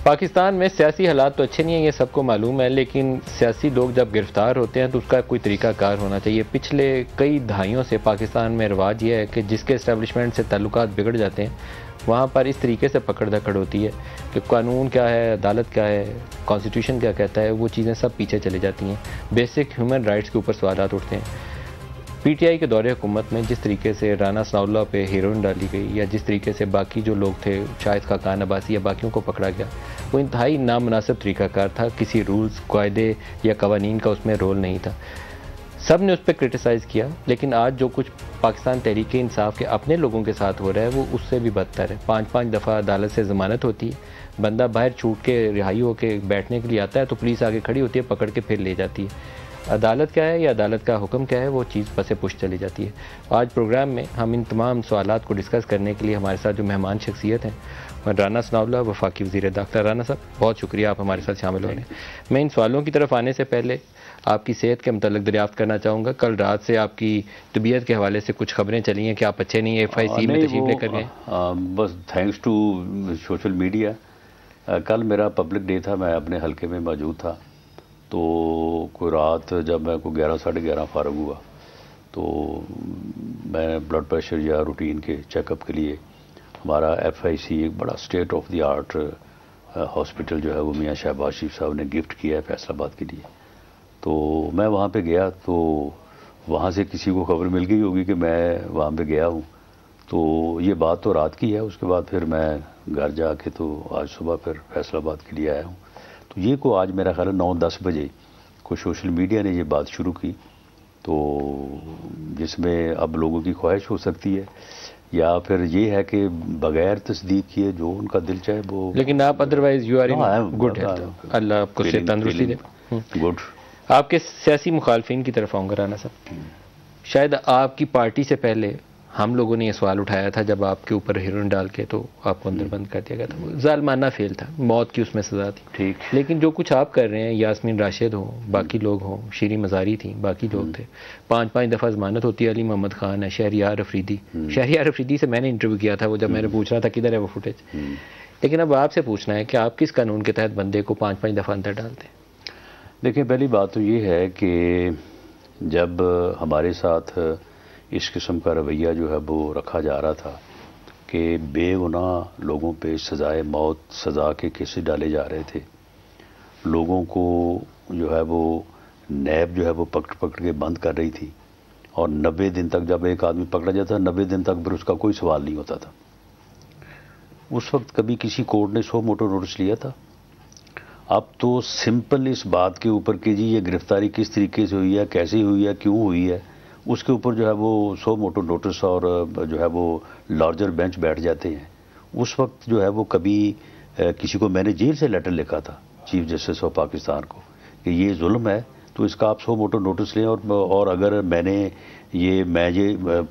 पाकिस्तान में सियासी हालात तो अच्छे नहीं हैं, ये सबको मालूम है, लेकिन सियासी लोग जब गिरफ्तार होते हैं तो उसका कोई तरीकाकार होना चाहिए। पिछले कई दहाइयों से पाकिस्तान में रिवाज ये है कि जिसके इस्टेब्लिशमेंट से ताल्लुकात बिगड़ जाते हैं वहाँ पर इस तरीके से पकड़ धकड़ होती है कि कानून क्या है, अदालत क्या है, कॉन्स्टिट्यूशन क्या कहता है, वो चीज़ें सब पीछे चली जाती हैं। बेसिक ह्यूमन राइट्स के ऊपर सवालात उठते हैं। पीटीआई के दौरे हुकूमत में जिस तरीके से राना सनाउल्लाह पे हेरोइन डाली गई या जिस तरीके से बाकी जो लोग थे, शाहिद खाकान अब्बासी या बाकियों को पकड़ा गया, वो इंतहाई नामुनासिब तरीकाकार था। किसी रूल्स, कायदे या कवानीन का उसमें रोल नहीं था। सब ने उस पर क्रिटिसाइज़ किया, लेकिन आज जो कुछ पाकिस्तान तहरीक इंसाफ के अपने लोगों के साथ हो रहा है वो उससे भी बदतर है। 5-5 दफ़ा अदालत से ज़मानत होती है, बंदा बाहर छूट के रिहाई होकर बैठने के लिए आता है तो पुलिस आगे खड़ी होती है, पकड़ के फिर ले जाती है। अदालत क्या है या अदालत का हुक्म क्या है, वो चीज़ पसे पुश चली जाती है। आज प्रोग्राम में हम इन तमाम सवालात को डिस्कस करने के लिए हमारे साथ जो मेहमान शख्सियत हैं, राना सनाउल्लाह वफाकी वज़ीर दाखिला। राना साहब, बहुत शुक्रिया आप हमारे साथ शामिल होने। मैं इन सवालों की तरफ आने से पहले आपकी सेहत के मतलब दरियाफ्त करना चाहूँगा। कल रात से आपकी तबीयत के हवाले से कुछ खबरें चली हैं कि आप अच्छे नहीं, FIC में तशरीफ लेकर गए। बस थैंक्स टू सोशल मीडिया। कल मेरा पब्लिक डे था, मैं अपने हल्के में मौजूद था, तो कोई रात जब मैं को 11 साढ़े 11 फारग हुआ तो मैं ब्लड प्रेशर या रूटीन के चेकअप के लिए हमारा FIC एक बड़ा state of the art hospital जो है वो मियाँ शहबाज शरीफ साहब ने गिफ्ट किया है फैसलाबाद के लिए। तो मैं वहाँ पे गया तो वहाँ से किसी को खबर मिल गई होगी कि मैं वहाँ पे गया हूँ, तो ये बात तो रात की है। उसके बाद फिर मैं घर जाके तो आज सुबह फिर फैसलाबाद के लिए आया हूँ। तो ये को आज मेरा ख्याल है 9-10 बजे को सोशल मीडिया ने ये बात शुरू की, तो जिसमें अब लोगों की ख्वाहिश हो सकती है या फिर ये है कि बगैर तस्दीक किए जो उनका दिल चाहे वो। लेकिन आप otherwise you are in good health, अल्लाह आपको सेहत तंदुरुस्ती दे। गुड। आपके सियासी मुखालफिन की तरफ आऊँगा राना साहब। शायद आपकी पार्टी से पहले हम लोगों ने ये सवाल उठाया था जब आपके ऊपर हेरोइन डाल के तो आपको अंदर बंद कर दिया गया था। जालमाना फेल था, मौत की उसमें सज़ा थी। ठीक। लेकिन जो कुछ आप कर रहे हैं, यास्मीन राशिद हो, बाकी लोग हों, शीरी मज़ारी थी, बाकी लोग थे, 5-5 दफ़ा ज़मानत होती है। अली मोहम्मद खान है, शहरियार अफरीदी। शहरियार अफरीदी से मैंने इंटरव्यू किया था, वो जब मैंने पूछ रहा था किधर है वो फुटेज। लेकिन अब आपसे पूछना है कि आप किस कानून के तहत बंदे को 5-5 दफ़ा अंदर डालते हैं? देखिए, पहली बात तो ये है कि जब हमारे साथ इस किस्म का रवैया जो है वो रखा जा रहा था कि बेगुनाह लोगों पे सजाए मौत सज़ा के केसेस डाले जा रहे थे, लोगों को जो है वो नैब जो है वो पकड़ पकड़ के बंद कर रही थी, और 90 दिन तक जब एक आदमी पकड़ा जाता 90 दिन तक फिर उसका कोई सवाल नहीं होता था। उस वक्त कभी किसी कोर्ट ने सो मोटो नोटिस लिया था? अब तो सिंपल इस बात के ऊपर कि जी ये गिरफ्तारी किस तरीके से हुई है, कैसे हुई है, क्यों हुई है, उसके ऊपर जो है वो सो मोटो नोटिस और जो है वो लार्जर बेंच बैठ जाते हैं। उस वक्त जो है वो कभी किसी को मैंने जेल से लेटर लिखा था चीफ जस्टिस ऑफ पाकिस्तान को कि ये जुल्म है, तो इसका आप सो मोटो नोटिस लें, और अगर मैं ये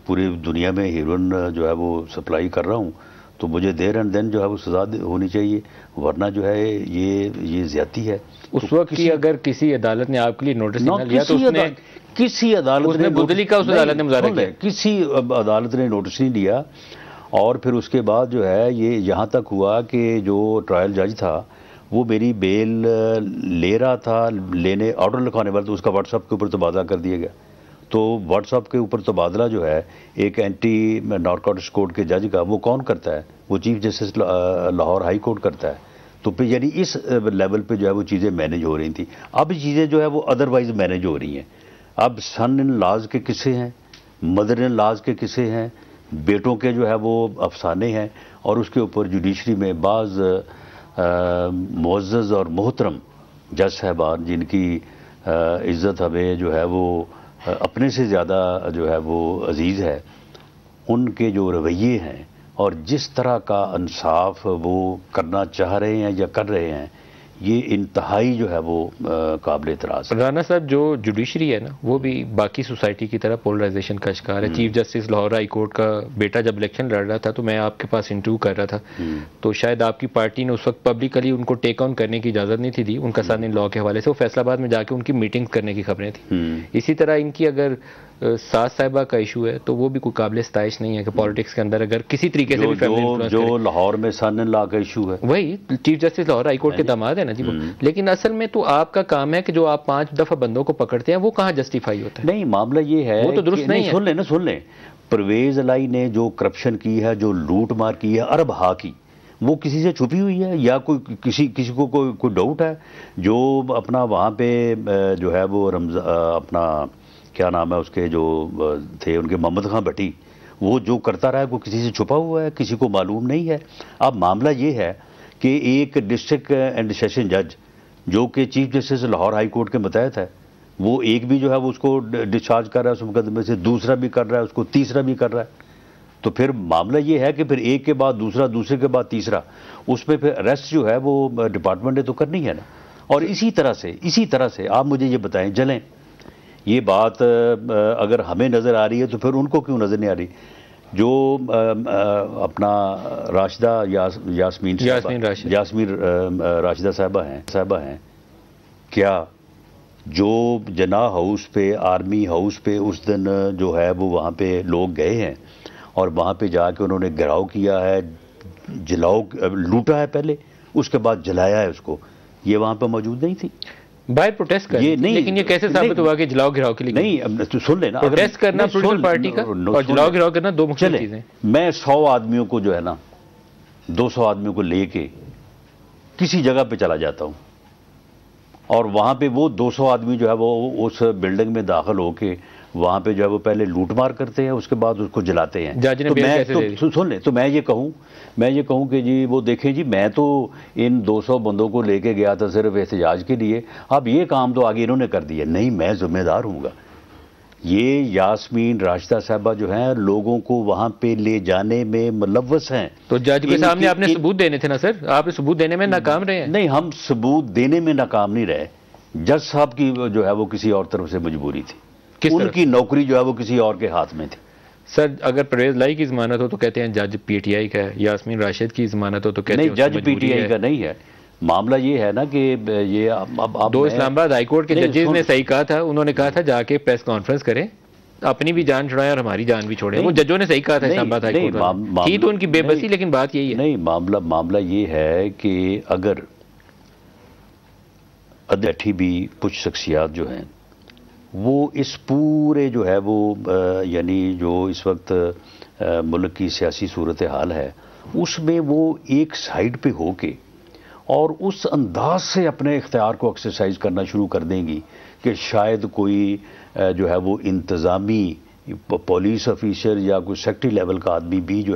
पूरी दुनिया में हेरोइन जो है वो सप्लाई कर रहा हूँ तो मुझे देर एंड देन जो है वो सजा होनी चाहिए, वरना जो है ये ज्यादती है। उस तो वक्त की अगर किसी अदालत ने आपके लिए नोटिस नहीं लिया तो उसने किसी अदालत ने बुदली का उस अदालत ने मुजाहरा किया, किसी अदालत ने नोटिस नहीं लिया। और फिर उसके बाद जो है ये यहाँ तक हुआ कि जो ट्रायल जज था वो मेरी बेल ले रहा था, लेने ऑर्डर लिखवाने वाला, तो उसका व्हाट्सएप के ऊपर तबादला कर दिया गया। तो व्हाट्सएप के ऊपर तबादला जो है एक एंटी नारकोटिक्स कोर्ट के जज का, वो कौन करता है? वो chief justice Lahore high court करता है। तो फिर यानी इस लेवल पे जो है वो चीज़ें मैनेज हो रही थी। अब चीज़ें जो है वो अदरवाइज मैनेज हो रही हैं। अब सन इन लॉज के किस्से हैं, मदर इन लॉज के किस्से हैं, बेटों के जो है वो अफसाने हैं, और उसके ऊपर जुडिशरी में बाज़ मुअज़्ज़ज़ और मोहतरम जज साहबान जिनकी इज़्ज़त हमें जो है वो अपने से ज़्यादा जो है वो अजीज़ है, उनके जो रवैये हैं और जिस तरह का इंसाफ वो करना चाह रहे हैं या कर रहे हैं, ये इंतहाई जो है वो काबिल एतराज़ है। राना साहब, जो जुडिशरी है ना वो भी बाकी सोसाइटी की तरह पोलराइजेशन का शिकार है। Chief justice Lahore high court का बेटा जब इलेक्शन लड़ रहा था तो मैं आपके पास इंटरव्यू कर रहा था, तो शायद आपकी पार्टी ने उस वक्त पब्लिकली उनको टेक ऑन करने की इजाज़त नहीं थी दी, उनका सन इन लॉ के हवाले से। वो फैसलाबाद में जाके उनकी मीटिंग करने की खबरें थी। इसी तरह इनकी अगर साथ साहिबा का इशू है तो वो भी कोई काबिल सताइश नहीं है कि पॉलिटिक्स के अंदर अगर किसी तरीके से भी फैमिली इन्फ्लुएंस जो लाहौर में सन इन लॉ का इशू है, वही chief justice Lahore high court के दामाद है ना जी वो। लेकिन असल में तो आपका काम है कि जो आप 5 दफा बंदों को पकड़ते हैं वो कहाँ जस्टिफाई होता है? नहीं, मामला ये है वो तो दुरुस्त नहीं है। सुन लें, परवेज अलाई ने जो करप्शन की है, जो लूट मार की है अरब हा की, वो किसी से छुपी हुई है या कोई किसी को कोई डाउट है? जो अपना वहाँ पे जो है वो अपना क्या नाम है उसके जो थे उनके, मोहम्मद खां भट्टी, वो जो करता रहा है वो किसी से छुपा हुआ है, किसी को मालूम नहीं है। अब मामला ये है कि एक डिस्ट्रिक्ट एंड सेशन जज जो कि chief justice Lahore high court के मुतहत है, वो एक भी जो है वो उसको डिस्चार्ज कर रहा है उस मुकदमे से, दूसरा भी कर रहा है उसको, तीसरा भी कर रहा है। तो फिर मामला ये है कि फिर एक के बाद दूसरा, दूसरे के बाद तीसरा, उसमें फिर अरेस्ट जो है वो डिपार्टमेंट ने तो करनी है ना। और इसी तरह से आप मुझे ये बताएं, जलें ये बात अगर हमें नज़र आ रही है तो फिर उनको क्यों नज़र नहीं आ रही? जो अपना राशिदा यास्मीन राशिदा साहबा हैं, क्या जो जना हाउस पे, आर्मी हाउस पे उस दिन जो है वो वहाँ पे लोग गए हैं और वहाँ पे जाके उन्होंने घेराव किया है, लूटा है पहले, उसके बाद जलाया है उसको, ये वहाँ पे मौजूद नहीं थी? बाय प्रोटेस्ट कर, ये नहीं, लेकिन ये कैसे साबित हुआ कि जलाओ गिराव के लिए? नहीं, तो सुन लेना, प्रोटेस्ट करना पोलिटिकल पार्टी का और जलाओ गिराव करना दो मुख्तलिफ चीजें। मैं 100 आदमियों को जो है ना, 200 आदमियों को लेके किसी जगह पे चला जाता हूं और वहां पे वो 200 आदमी जो है वो उस बिल्डिंग में दाखिल होके वहां पे जो है वो पहले लूटमार करते हैं, उसके बाद उसको जलाते हैं। तो मैं सुन ले, तो मैं ये कहूं कि जी वो देखें जी, मैं तो इन 200 बंदों को लेके गया था सिर्फ एहतजाज के लिए, अब ये काम तो आगे इन्होंने कर दिया। नहीं, मैं जिम्मेदार हूँगा। ये यास्मीन राशिदा साहबा जो हैं लोगों को वहां पे ले जाने में मुलव्वस हैं। तो जज के सामने आपने सबूत देने थे ना सर, आप सबूत देने में नाकाम रहे हैं। नहीं, हम सबूत देने में नाकाम नहीं रहे, जज साहब की जो है वो किसी और तरफ से मजबूरी थी, उनकी नौकरी जो है वो किसी और के हाथ में थी। सर अगर परवेज लाई की जमानत हो तो कहते हैं जज पीटीआई का है, यास्मीन राशिद की जमानत हो तो कहते हैं नहीं, जज पीटीआई का नहीं है। मामला ये है ना कि ये अब दो इस्लामाबाद हाईकोर्ट के जजेस ने सही कहा था, उन्होंने कहा था जाके प्रेस कॉन्फ्रेंस करें, अपनी भी जान छुड़ाएं और हमारी जान भी छोड़ें। वो जजों ने सही कहा था इस्लामाबाद हाईकोर्ट थी तो उनकी बेबसी, लेकिन बात यही है। नहीं, मामला ये है कि अगर बैठी भी कुछ शख्सियात जो हैं वो इस पूरे जो है वो यानी जो इस वक्त मुल्क की सियासी सूरत हाल है उसमें वो एक साइड पे होके और उस अंदाज से अपने इख्तियार को एक्सरसाइज करना शुरू कर देंगी कि शायद कोई जो है वो इंतज़ामी पुलिस ऑफिसर या कोई सेक्रेटरी लेवल का आदमी भी जो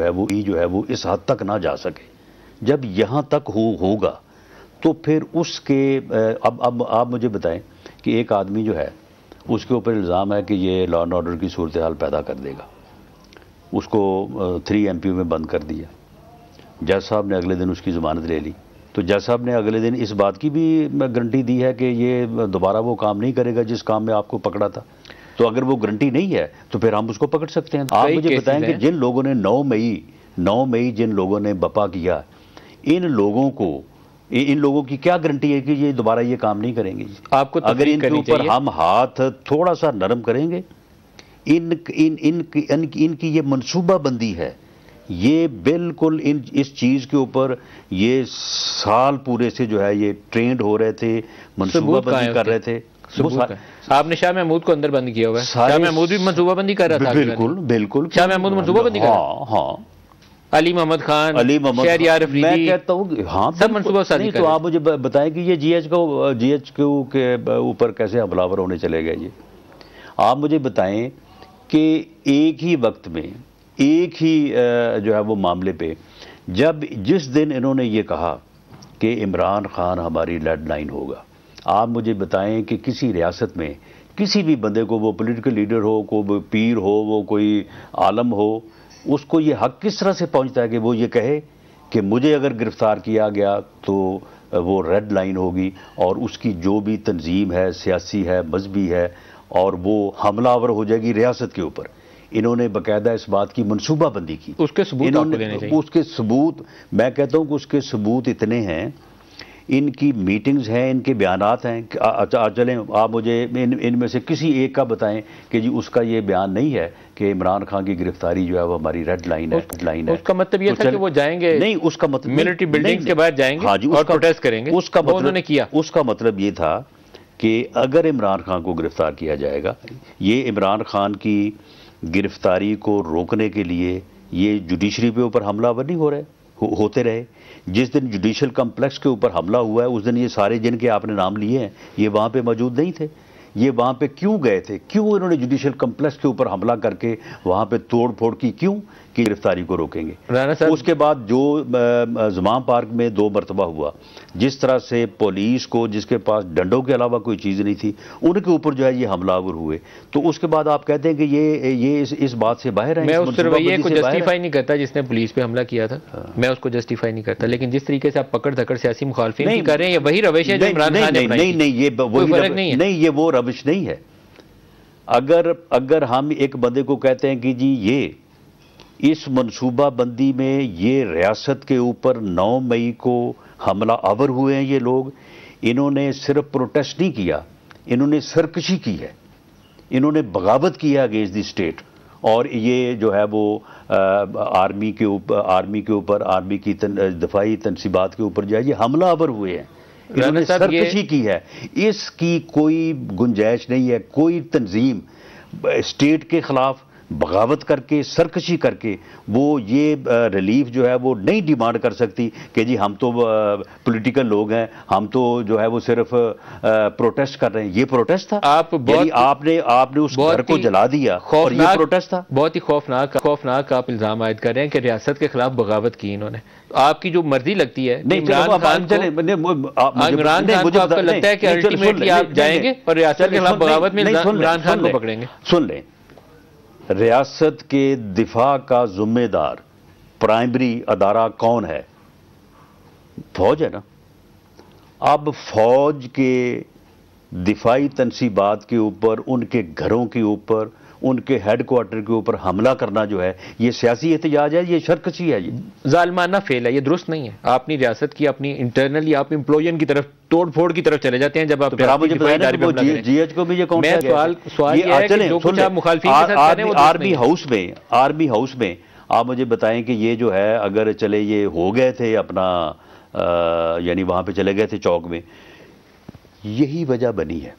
है वो इस हद तक ना जा सके। जब यहाँ तक होगा तो फिर उसके अब आप मुझे बताएं कि एक आदमी जो है उसके ऊपर इल्ज़ाम है कि ये लॉ एंड ऑर्डर की सूरत हाल पैदा कर देगा, उसको 3 MPO में बंद कर दिया। जज साहब ने अगले दिन उसकी ज़मानत ले ली, तो जज साहब ने अगले दिन इस बात की भी गारंटी दी है कि ये दोबारा वो काम नहीं करेगा जिस काम में आपको पकड़ा था। तो अगर वो गारंटी नहीं है तो फिर हम उसको पकड़ सकते हैं। आप मुझे बताएं कि जिन लोगों ने 9 मई जिन लोगों ने बपा किया, इन लोगों की क्या गारंटी है कि ये दोबारा ये काम नहीं करेंगे? आपको अगर इनके ऊपर हम हाथ थोड़ा सा नरम करेंगे, इनकी ये मनसूबाबंदी है, ये बिल्कुल इस चीज के ऊपर ये साल पूरे से जो है ये ट्रेंड हो रहे थे, मनसूबाबंदी कर रहे थे। आपने शाह महमूद को अंदर बंद किया हुआ है, शाह महमूद भी मनसूबाबंदी कर रहा था। बिल्कुल शाह महमूद मनसूबाबंदी कर रहा था। हाँ, अली मोहम्मद खान, शहरियार अफरीदी, मैं कहता हूँ हाँ सब मनसूबाबंदी। नहीं, तो आप मुझे बताएं कि ये GHQ के ऊपर कैसे हमलावर होने चले गए? ये आप मुझे बताएं कि एक ही वक्त में एक ही जो है वो मामले पे जिस दिन इन्होंने ये कहा कि इमरान खान हमारी डेडलाइन होगा, आप मुझे बताएं कि किसी रियासत में किसी भी बंदे को, वो पॉलिटिकल लीडर हो, कोई पीर हो, वो कोई आलम हो, उसको ये हक किस तरह से पहुंचता है कि वो ये कहे कि मुझे अगर गिरफ्तार किया गया तो वो रेड लाइन होगी और उसकी जो भी तंजीम है, सियासी है, मजहबी है, और वो हमलावर हो जाएगी रियासत के ऊपर। इन्होंने बाकायदा इस बात की मनसूबाबंदी की। उसके सबूत आपको देने चाहिए। उसके सबूत, मैं कहता हूं कि उसके सबूत इतने हैं, इनकी मीटिंग्स हैं, इनके बयानात हैं। चलें आप मुझे इनमें से किसी एक का बताएं कि जी उसका ये बयान नहीं है कि इमरान खान की गिरफ्तारी जो है वो हमारी रेड लाइन है। उसका मतलब ये था कि वो जाएंगे, नहीं उसका मतलब मिलिट्री बिल्डिंग के बाहर जाएंगे, हाँ जी, और प्रोटेस्ट करेंगे। उसका मतलब उन्होंने किया। उसका मतलब ये था कि अगर इमरान खान को गिरफ्तार किया जाएगा, ये इमरान खान की गिरफ्तारी को रोकने के लिए ये जुडिशरी पे ऊपर हमलावर नहीं होते रहे। जिस दिन जुडिशल कम्प्लेक्स के ऊपर हमला हुआ है उस दिन ये सारे जिनके आपने नाम लिए हैं ये वहाँ पे मौजूद नहीं थे। ये वहाँ पे क्यों गए थे? क्यों इन्होंने जुडिशल कम्प्लेक्स के ऊपर हमला करके वहाँ पे तोड़ फोड़ की? क्यों कि गिरफ्तारी को रोकेंगे। उसके बाद जो ज़माम पार्क में 2 मरतबा हुआ, जिस तरह से पुलिस को, जिसके पास डंडों के अलावा कोई चीज़ नहीं थी, उनके ऊपर जो है ये हमलावर हुए, तो उसके बाद आप कहते हैं कि ये इस बात से बाहर है। मैं उस रवैये को जस्टिफाई नहीं करता जिसने पुलिस पे हमला किया था। मैं उसको जस्टिफाई नहीं करता, लेकिन जिस तरीके से आप पकड़ धकड़ सियासी मुखालफिन कर रहे हैं, ये वही रविश है जो इमरान खान ने अपनाई। नहीं, ये वो रविश नहीं है। अगर हम एक बंदे को कहते हैं कि जी ये इस मनसूबा बंदी में ये रियासत के ऊपर 9 मई को हमला आवर हुए हैं ये लोग, इन्होंने सिर्फ प्रोटेस्ट नहीं किया, इन्होंने सरकशी की है, इन्होंने बगावत किया अगेंस्ट द स्टेट। और ये जो है वो आर्मी के ऊपर आर्मी की दफाई तनसीबात के ऊपर जो है ये हमला आवर हुए हैं, इन्होंने सरकशी की है। इसकी कोई गुंजाइश नहीं है। कोई तंजीम स्टेट के खिलाफ बगावत करके, सरकशी करके वो ये रिलीफ जो है वो नहीं डिमांड कर सकती कि जी हम तो पॉलिटिकल लोग हैं, हम तो जो है वो सिर्फ प्रोटेस्ट कर रहे हैं। ये प्रोटेस्ट था? आपने उस घर को जला दिया और ये प्रोटेस्ट था? बहुत ही खौफनाक आप इल्जाम आयद कर रहे हैं कि रियासत के खिलाफ बगावत की इन्होंने। आपकी जो मर्जी लगती है, इमरान खान को आपको लगता है कि अल्टीमेटली आप जाएंगे और रियासत के खिलाफ बगावत में इमरान खान को पकड़ेंगे? सुन लें, रियासत के दिफा का जिम्मेदार प्राइमरी अदारा कौन है? फौज है ना। अब फौज के दिफाई तनसीबात के ऊपर, उनके घरों के ऊपर, उनके हेडक्वार्टर के ऊपर हमला करना जो है ये सियासी एहतजाज है, ये शरकशी है, ये जालिमाना फेल है, ये दुरुस्त नहीं है। अपनी रियासत की, अपनी इंटरनली आप एम्प्लॉयन की तरफ, तोड़ फोड़ की तरफ चले जाते हैं। जब आप जीएच को भी ये कौन सा सवाल ये है कि जो कुछ आप मुखालफिन के साथ कर रहे हैं वो आर्मी हाउस में आप मुझे बताएं कि ये जो है अगर चले ये हो गए थे अपना यानी वहां पे चले गए थे चौक में, यही वजह बनी है।